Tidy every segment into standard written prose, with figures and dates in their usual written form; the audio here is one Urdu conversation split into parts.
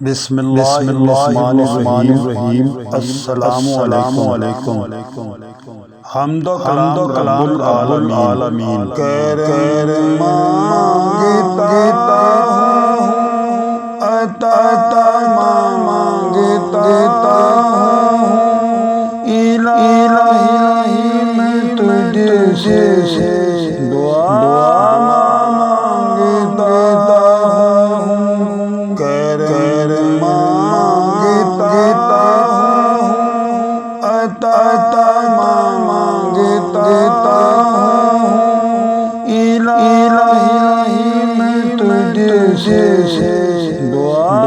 بسم اللہ الرحمن الرحیم۔ السلام علیکم۔ حمد و کلام رب العالمین۔ کر مانگتا ہوں، عطا مانگتا ہوں، الہی میں تجھ سے دعا مانگتا ہوں، کر مانگتا ہوں، عطا مانگتا ہوں، الہی میں تجھ سے دعا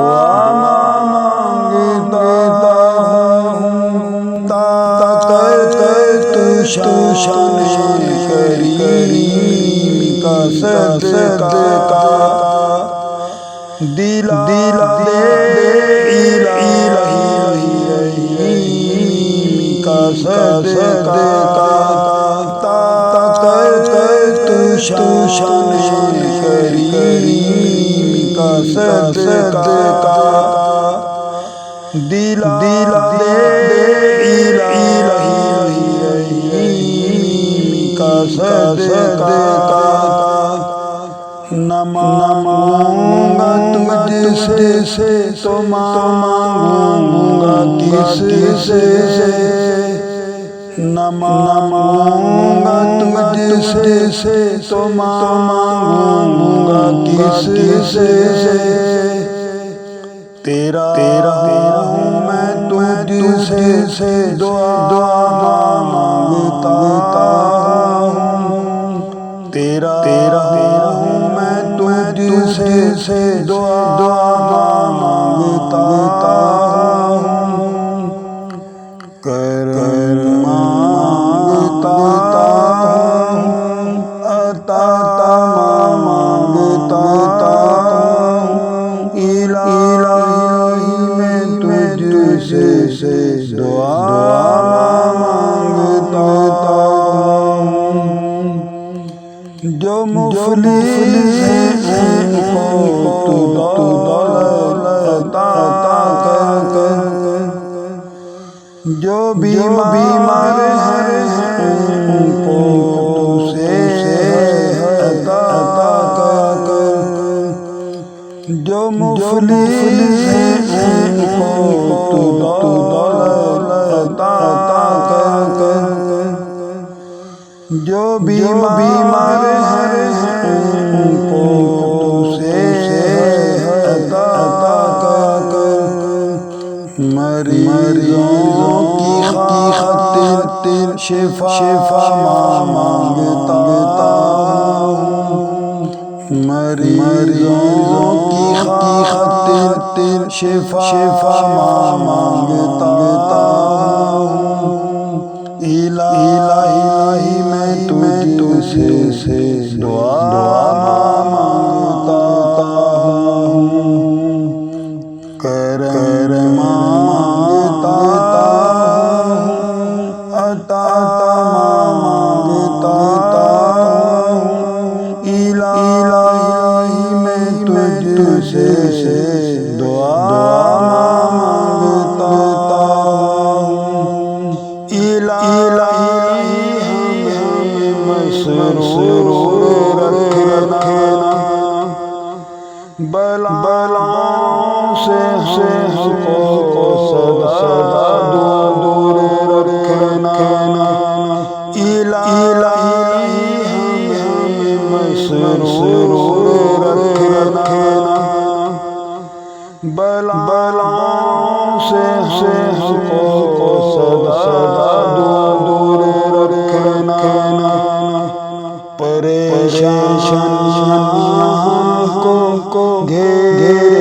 مانگتا ہوں، طاقت شان کریم کا صدقہ دلا دے الہی کا صدقہ، طاقت شان کریم کا صدقہ دلا دے الہی کا صدقہ، نہ مانگوں گا تجھ سے تو مانگوں گا کس سے، نہ مانگوں گا تجھ سے تو مانگوں گا کس سے، تیرا ہوں میں تجھ سے دعا مانگتا ہوں، تیرا ہوں میں تجھ سے دعا مانگتا ہوں، کر مانگتا ہوں، عطا مانگتا ہوں، الہی میں تجھ سے دعا مانگتا ہوں، جو مفلس ہیں ان کو تو دولت عطا کر، جو بیمار ہیں ان کو تو صحت عطا کر، جو مفلس ہیں ان کو تو دولت عطا کر، جو بیمار ہیں ان کو تو صحت عطا کر، مریضوں کی خاطر شفا مانگتا ہوں، مریضوں کی خاطر شفا مانگتا ہوں، الہی میں تجھ سے دعا مانگتا ہوں، کر مانگتا ہوں، عطا مانگتا ہوں، الہی میں تجھ سے دعا مانگتا ہوں، الہی ہمیں مسرور رکھنا، بلاؤں سے ہم کو سدا دور رکھنا، الہی ہمیں مسرور رکھنا، بلاؤں سے ہم کو سدا دور رکھنا، پریشانیاں کو گھیرے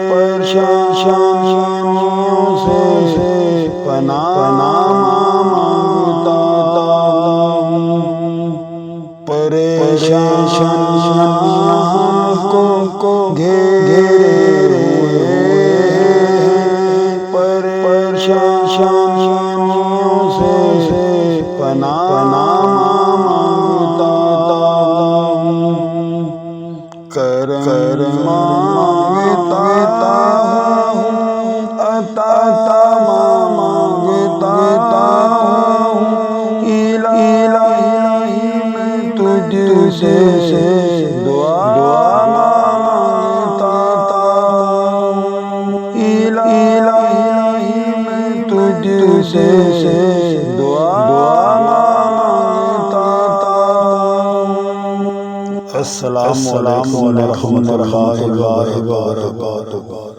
پریشانیوں سے پناہ مانگتا ہوں، پریشانیاں کو گھیرے پریشانیوں سے پناہ مانگتا ہوں، مانگتا ہوں عطا مانگتا ہوں الہی میں تجھ سے دعا مانگتا ہوں الہی میں تجھ سے دعا مانگتا ہوں۔ السلام علیکم ورحمۃ اللہ وبرکاتہ۔